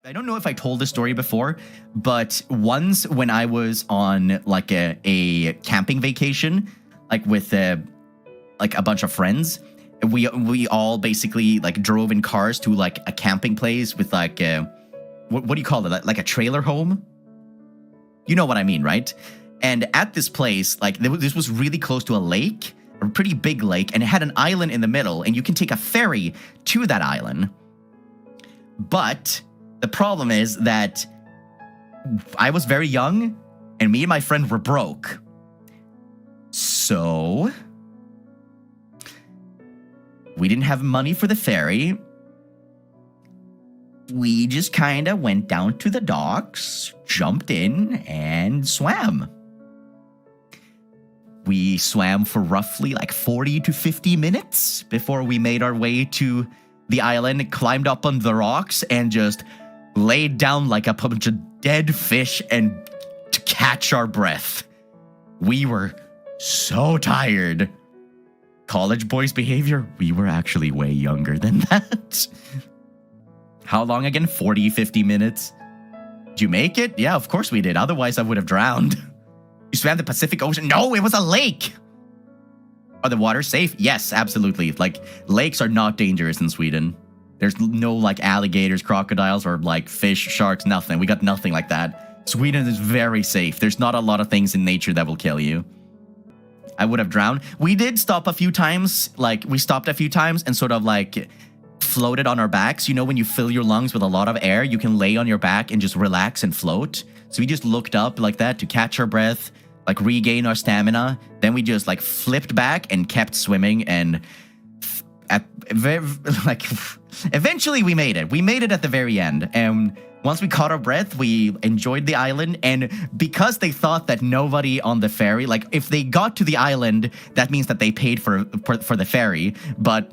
I don't know if I told this story before, but once when I was on like a camping vacation, like with like a bunch of friends, we all basically like drove in cars to like a camping place with like what do you call it? Like a trailer home? You know what I mean, right? And at this place, like this was really close to a lake, a pretty big lake, and it had an island in the middle, and you can take a ferry to that island. But the problem is that I was very young, and me and my friend were broke. So we didn't have money for the ferry. We just kind of went down to the docks, jumped in, and swam. We swam for roughly like 40 to 50 minutes before we made our way to the island, climbed up on the rocks, and just laid down like a bunch of dead fish and to catch our breath. We were so tired. College boys behavior, we were actually way younger than that. How long again? 40, 50 minutes? Did you make it? Yeah, of course we did. Otherwise, I would have drowned. You swam the Pacific Ocean? No, it was a lake. Are the waters safe? Yes, absolutely. Like, lakes are not dangerous in Sweden. There's no, like, alligators, crocodiles, or, like, fish, sharks, nothing. We got nothing like that. Sweden is very safe. There's not a lot of things in nature that will kill you. I would have drowned. We did stop a few times. Like, we stopped a few times and sort of, like, floated on our backs. You know, when you fill your lungs with a lot of air, you can lay on your back and just relax and float. So we just looked up like that to catch our breath, like regain our stamina. Then we just like flipped back and kept swimming, and eventually we made it. We made it at the very end. And once we caught our breath, we enjoyed the island. And because they thought that nobody on the ferry, like if they got to the island, that means that they paid for the ferry. But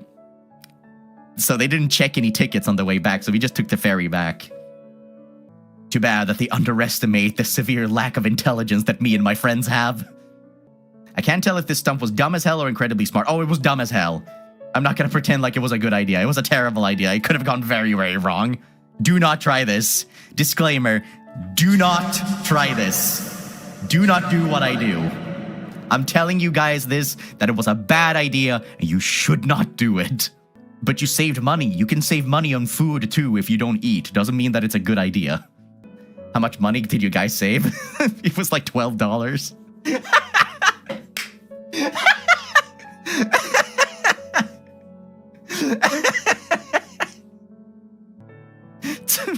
so they didn't check any tickets on the way back. So we just took the ferry back. Too bad that they underestimate the severe lack of intelligence that me and my friends have. I can't tell if this stunt was dumb as hell or incredibly smart. Oh, it was dumb as hell. I'm not going to pretend like it was a good idea. It was a terrible idea. It could have gone very, very wrong. Do not try this. Disclaimer, do not try this. Do not do what I do. I'm telling you guys this, that it was a bad idea, and you should not do it. But you saved money. You can save money on food, too, if you don't eat. Doesn't mean that it's a good idea. How much money did you guys save? It was like $12.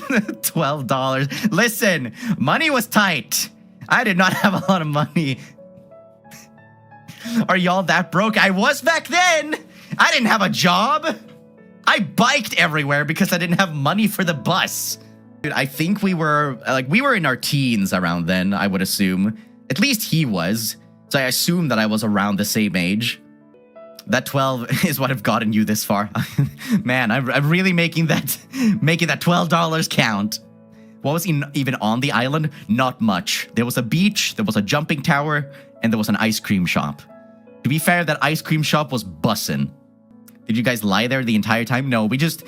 $12. Listen, money was tight. I did not have a lot of money. Are y'all that broke? I was back then. I didn't have a job. I biked everywhere because I didn't have money for the bus. Dude, I think we were in our teens around then, I would assume. At least he was. So I assume that I was around the same age. That 12 is what have gotten you this far. Man, I'm really making that $12 count. What was even on the island? Not much. There was a beach, there was a jumping tower, and there was an ice cream shop. To be fair, that ice cream shop was bussin'. Did you guys lie there the entire time? No, we just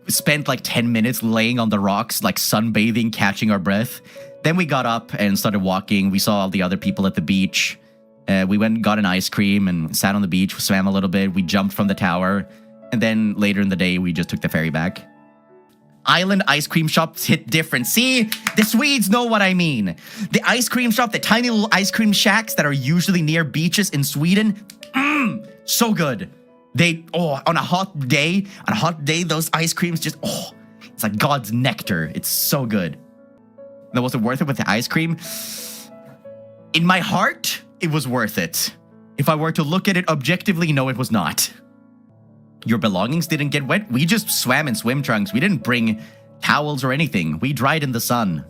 spent like 10 minutes laying on the rocks, like sunbathing, catching our breath. Then we got up and started walking. We saw all the other people at the beach. We went and got an ice cream and sat on the beach, swam a little bit. We jumped from the tower. And then later in the day, we just took the ferry back. Island ice cream shops hit different. See, the Swedes know what I mean. The ice cream shop, the tiny little ice cream shacks that are usually near beaches in Sweden. So good. On a hot day, those ice creams just, it's like God's nectar. It's so good. Now, was it worth it with the ice cream? In my heart, it was worth it. If I were to look at it objectively, no, it was not. Your belongings didn't get wet. We just swam in swim trunks. We didn't bring towels or anything. We dried in the sun.